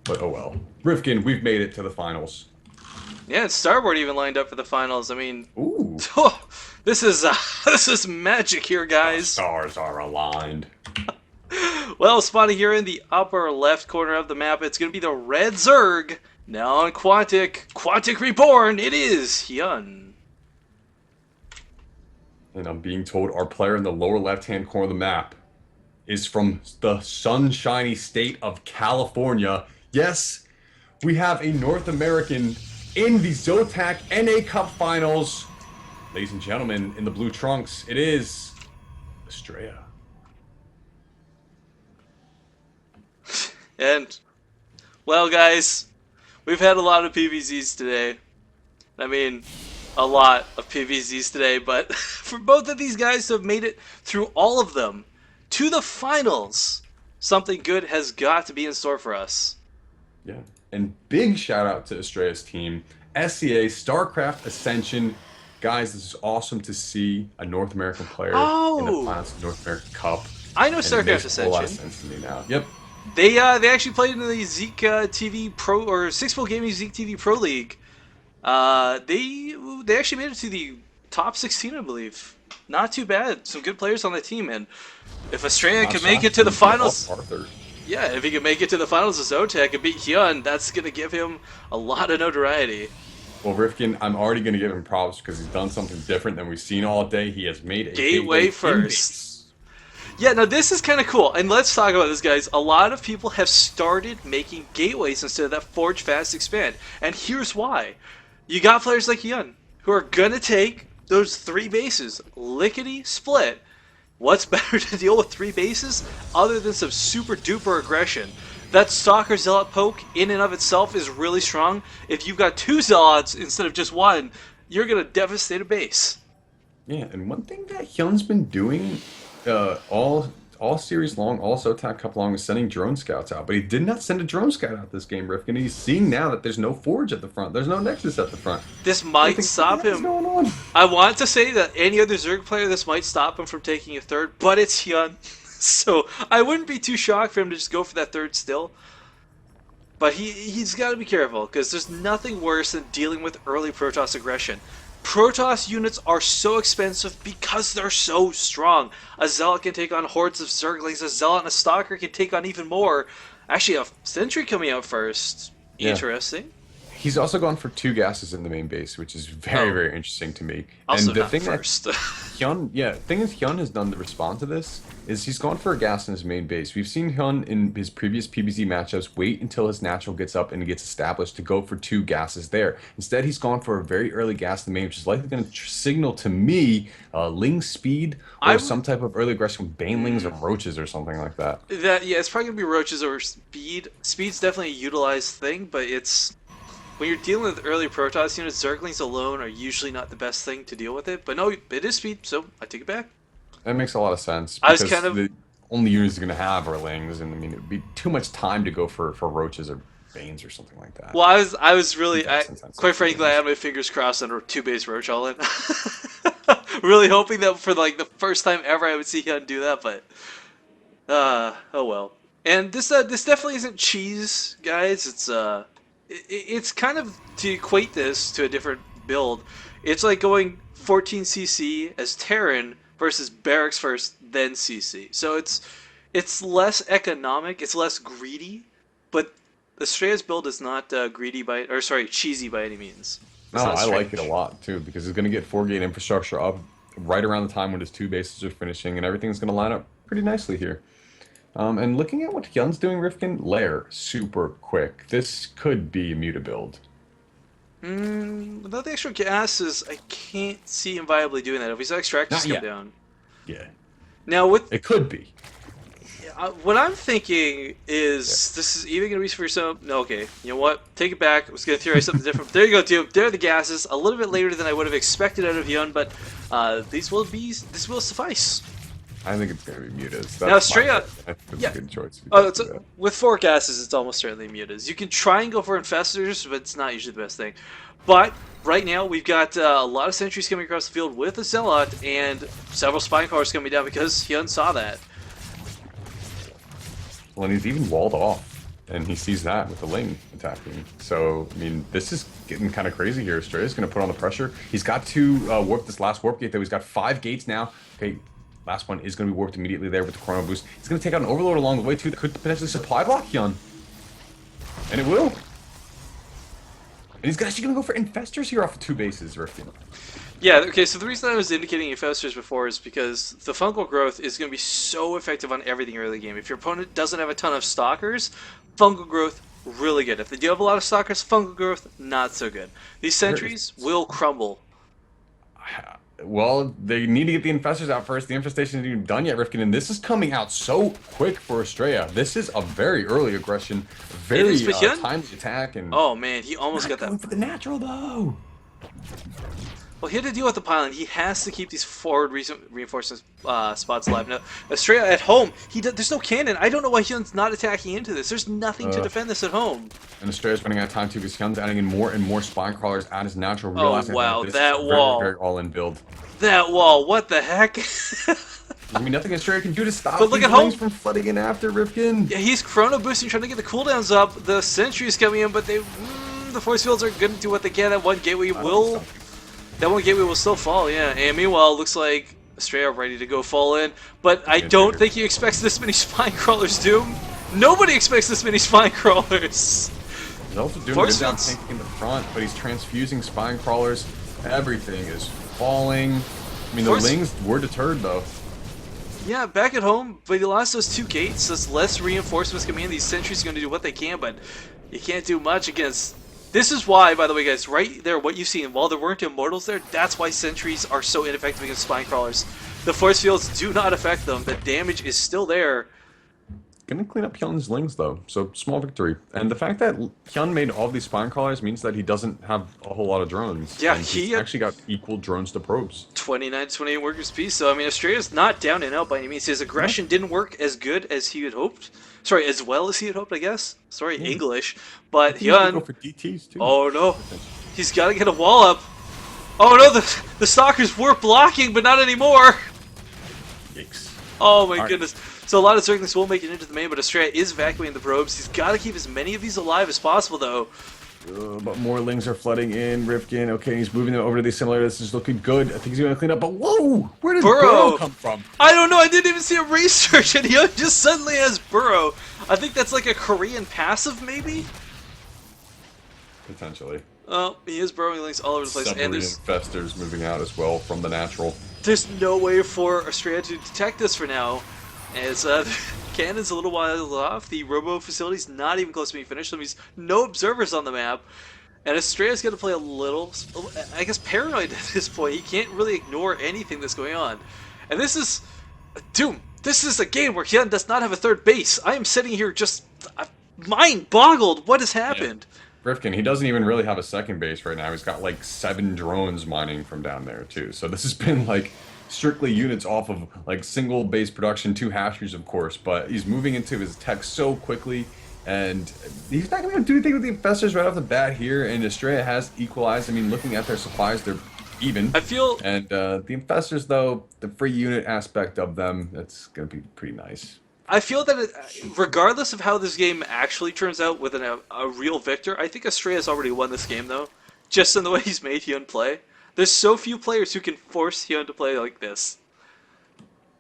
But oh well. Rifkin, we've made it to the finals. Yeah, and Starboard even lined up for the finals. I mean, Ooh, this is this is magic here, the guys. stars are aligned. Well, spawning here in the upper left corner of the map, it's going to be the Red Zerg. Now on Quantic Reborn, it is Hyun. And I'm being told our player in the lower left-hand corner of the map is from the sunshiny state of California. Yes, we have a North American in the Zotac NA Cup Finals. Ladies and gentlemen, in the blue trunks, it is SCAstrea. And, well, guys, we've had a lot of PVZs today. I mean, a lot of PVZs today, but for both of these guys to have made it through all of them to the finals, something good has got to be in store for us. Yeah. And big shout out to SCAstrea's team, SCA, StarCraft Ascension. Guys, this is awesome to see a North American player in the Oh, finals of the North American Cup. I know And it StarCraft makes a whole lot of Ascension. sense to me now. Yep. They actually played in the Zeke TV Pro or Six Bowl Gaming Zeke TV Pro League. They actually made it to the top 16, I believe. Not too bad. Some good players on the team, and if Estrella Not can make it shocked to the to get off finals, Arthur. yeah, if he can make it to the finals of Zotac and beat Hyun, that's gonna give him a lot of notoriety. Well, Rifkin, I'm already going to give him props because he's done something different than we've seen all day. He has made a Gateway gateway in first. base. Yeah, now this is kind of cool, and let's talk about this, guys. A lot of people have started making gateways instead of that Forge Fast Expand, and here's why. You got players like Hyun who are gonna take those three bases, lickety split. What's better to deal with three bases other than some super duper aggression? That Stalker Zealot poke in and of itself is really strong. If you've got two Zealots instead of just one, you're gonna devastate a base. Yeah, and one thing that Hyun's been doing all series long, all Zotac Cup long, is sending drone scouts out. But he did not send a drone scout out this game, Rifkin. He's seeing now that there's no Forge at the front. There's no Nexus at the front. This I might think, what stop the heck is him. going on? I want to say that any other Zerg player, this might stop him from taking a third, but it's Hyun. So I wouldn't be too shocked for him to just go for that third still. But he's got to be careful, because there's nothing worse than dealing with early Protoss aggression. Protoss units are so expensive because they're so strong. A Zealot can take on hordes of Zerglings, a Zealot and a Stalker can take on even more. Actually, a Sentry coming out first. Yeah. Interesting. He's also gone for two gases in the main base, which is very, Oh, very interesting to me. also And the not thing that first. Hyun has done to respond to this is he's gone for a gas in his main base. We've seen Hyun in his previous PBZ matchups wait until his natural gets up and gets established to go for two gases there. Instead, he's gone for a very early gas in the main, which is likely going to signal to me Ling speed or I some type of early aggression with Banelings or Roaches or something like that. Yeah, it's probably gonna be roaches over speed. Speed's definitely a utilized thing, but it's when you're dealing with early Protoss units, Zerglings alone are usually not the best thing to deal with it. But no, it is speed, so I take it back. That makes a lot of sense I was because kind of the only units you're going to have are Lings, and I mean, it would be too much time to go for Roaches or Banes or something like that. well, I was really, That's intensive quite frankly, I had my fingers crossed on a two-base roach all in. Really hoping that for like the first time ever I would see him do that, but oh well. And this definitely isn't cheese, guys. It's kind of to equate this to a different build. It's like going 14cc as Terran versus Barracks first, then CC. So it's less economic, it's less greedy, but the Astrea's build is not cheesy by any means. No, It's not I like it a strange. lot too because it's going to get 4-gate infrastructure up right around the time when his two bases are finishing, and everything's going to line up pretty nicely here. And looking at what Hyun's doing, Rifkin, Lair, super quick. This could be a Muta build. Without the extra gases, I can't see him viably doing that. If he's extract, Not just come yet. down. Yeah, Now, it could be. what I'm thinking Yeah. is this is either going to be for some. No, okay. You know what? Take it back. I was going to theorize something different. There you go, dude. There are the gases. A little bit later than I would have expected out of Hyun, but this will suffice. I think it's going to be Mutas. Now, That's my Astrea, pick. I think it's yeah. a good choice. If he Oh, does do that. with four gases, it's almost certainly mutas. You can try and go for infestors, but it's not usually the best thing. But right now, we've got a lot of sentries coming across the field with a Zealot and several spine cars coming down because Hyun saw that. Well, and he's even walled off And he sees that with the Ling attacking. So, I mean, this is getting kind of crazy here. Astrea's going to put on the pressure. He's got to warp this last warp gate, though. He's got 5 gates now. Okay, last one is going to be warped immediately there with the Chrono Boost. He's going to take out an Overlord along the way, too. That could potentially supply block Hyun. And it will. And he's actually going to go for Infestors here off of 2 bases, Rifkin. Yeah, okay, so the reason I was indicating Infestors before is because the fungal growth is going to be so effective on everything early game. If your opponent doesn't have a ton of stalkers, fungal growth, really good. If they do have a lot of stalkers, fungal growth, not so good. These sentries will crumble. Well, they need to get the Infestors out first. The infestation isn't even done yet, Rifkin, and this is coming out so quick for SCAstrea. This is a very early aggression, very timely attack. And oh man, he almost got that. Going for the natural, though. Well, he had to deal with the pylon. He has to keep these forward reinforcement spots alive. Now, SCAstrea at home, there's no cannon. I don't know why Hyun's not attacking into this. There's nothing to defend this at home. And SCAstrea's running out of time too because Hyun's adding in more and more spine crawlers at his natural. Oh wow, that wall. Very all-in build. That wall, what the heck? I mean, nothing SCAstrea can do to stop these things from flooding in after Rifkin. Yeah, he's chrono boosting, trying to get the cooldowns up. The sentries coming in, but the force fields are going to do what they can. That one gateway will... That one gateway will still fall, yeah. And meanwhile, it looks like SCAstrea ready to go fall in. But I don't think he expects this many spine crawlers, Doom. Nobody expects this many spine crawlers. He's also doing a good job tanking in the front, but he's transfusing spine crawlers. Everything is falling. I mean, the Lings were deterred, though. Yeah, back at home, but he lost those 2 gates. There's less reinforcements coming in. These sentries are going to do what they can, but you can't do much against... This is why, by the way, guys, right there, what you see, and while there weren't immortals there, that's why sentries are so ineffective against spine crawlers. The force fields do not affect them. The damage is still there. Gonna clean up Hyun's Lings, though, so small victory. And the fact that Hyun made all these spine crawlers means that he doesn't have a whole lot of drones. Yeah, and he actually got equal drones to probes. 29 to 28 workers piece, so I mean, SCAstrea's not down and out by any means. His aggression didn't work as good as he had hoped. Sorry, as well as he had hoped, I guess. Sorry, English. But Hyun... Go for DTs too. Oh no, he's got to get a wall up. Oh no, the stalkers were blocking, but not anymore. Yikes. Oh my goodness. So a lot of Zerglings will make it into the main, but SCAstrea is evacuating the probes. He's got to keep as many of these alive as possible, though. But more Lings are flooding in. Rifkin, okay, he's moving them over to the assimilator. This is looking good. I think he's going to clean up. But whoa, where did Burrow come from? I don't know. I didn't even see a research, and he just suddenly has Burrow. I think that's like a Korean passive, maybe. Potentially. Oh, he is burrowing Lings all over the place. Submarine Infestors moving out as well from the natural. There's no way for SCAstrea to detect this for now. As cannon's a little while off, the robo facility's not even close to being finished. That means no observers on the map. And SCAstrea's got to play a little, I guess, paranoid at this point. He can't really ignore anything that's going on. And this is... Doom, this is a game where Hyun does not have a third base. I am sitting here just mind-boggled. What has happened? Yeah. Rifkin, he doesn't even really have a second base right now. He's got like 7 drones mining from down there, too. So this has been like... strictly units off of like single base production, 2 hashers of course, but he's moving into his tech so quickly, and he's not going to do anything with the Infestors right off the bat here. And SCAstrea has equalized. I mean, looking at their supplies, they're even. I feel. And the Infestors, though, the free unit aspect of them, that's going to be pretty nice. I feel that regardless of how this game actually turns out with a real victor, I think SCAstrea has already won this game, though, just in the way he's made Hyun play. There's so few players who can force Hyun to play like this.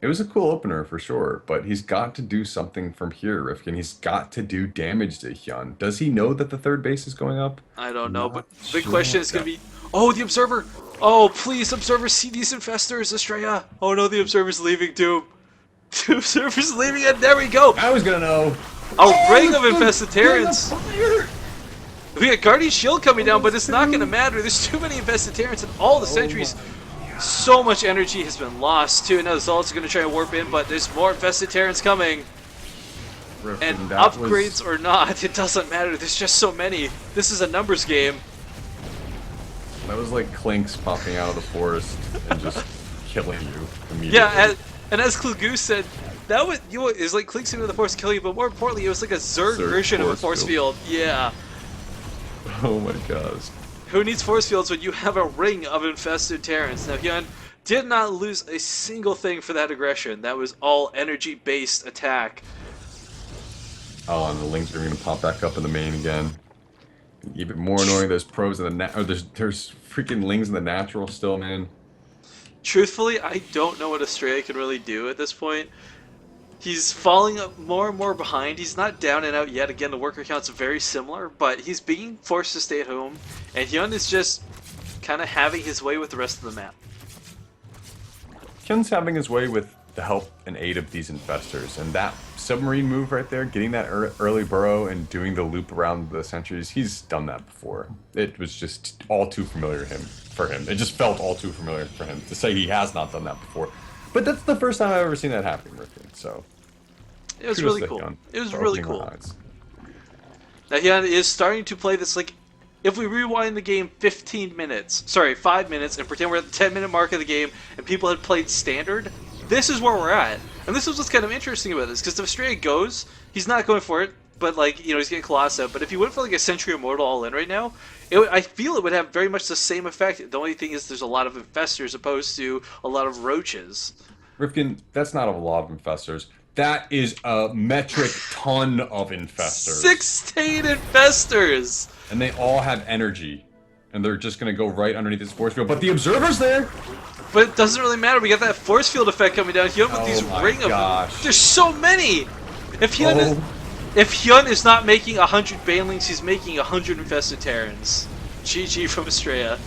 It was a cool opener for sure, but he's got to do something from here, Rifkin. He's got to do damage to Hyun. Does he know that the third base is going up? I don't know, but the big question is going to be... Oh, the Observer! Oh, please, Observer, see these Infestors, SCAstrea! Oh no, the Observer's leaving, Doom. The Observer's leaving, and there we go! I was going to know! A ring of Infested Terrans! We got Guardian Shield coming down, but it's not going to matter. There's too many Infested Terrans and all the sentries. So much energy has been lost, too. Now the Zolts are going to try and warp in, but there's more Infested Terrans coming. And upgrades or not, it doesn't matter. There's just so many. This is a numbers game. That was like Clinks popping out of the forest and just killing you immediately. Yeah, and as Klugoose said, that was, you know, it was like Clinks into the forest killing you, but more importantly, it was like a Zerg version of a force field. Yeah. Oh my gosh. Who needs force fields when you have a ring of infested Terrans? Now, Hyun did not lose a single thing for that aggression. That was all energy-based attack. Oh, and the Lings are going to pop back up in the main again. Even more annoying, there's pros in the there's freaking Lings in the natural still, man. Truthfully, I don't know what Estrella can really do at this point. He's falling more and more behind. He's not down and out yet. Again, the worker count's very similar, but he's being forced to stay at home, and Hyun is just kind of having his way with the rest of the map. Hyun's having his way with the help and aid of these infestors, and that submarine move right there, getting that early burrow and doing the loop around the sentries, he's done that before. It was just all too familiar for him. It just felt all too familiar for him to say he has not done that before. But that's the first time I've ever seen that happen, Rifkin, so... It was really cool. It was really cool. Now Hyun is starting to play this, like, if we rewind the game 5 minutes, and pretend we're at the 10-minute mark of the game, and people had played standard, this is where we're at. And this is what's kind of interesting about this, because if Estrella goes, he's not going for it, but, like, you know, he's getting Colossus out. But if he went for, like, a Sentry Immortal all-in right now, I feel it would have very much the same effect. The only thing is there's a lot of infestors opposed to a lot of roaches. Rifkin, that's not a lot of infestors. That is a metric ton of infestors. 16 infestors! And they all have energy. And they're just going to go right underneath this force field. But the observer's there! But it doesn't really matter. We got that force field effect coming down here with these ring of them. There's so many! If Hyun is not making 100 Banelings, he's making 100 infested Terrans. GG from SCAstrea.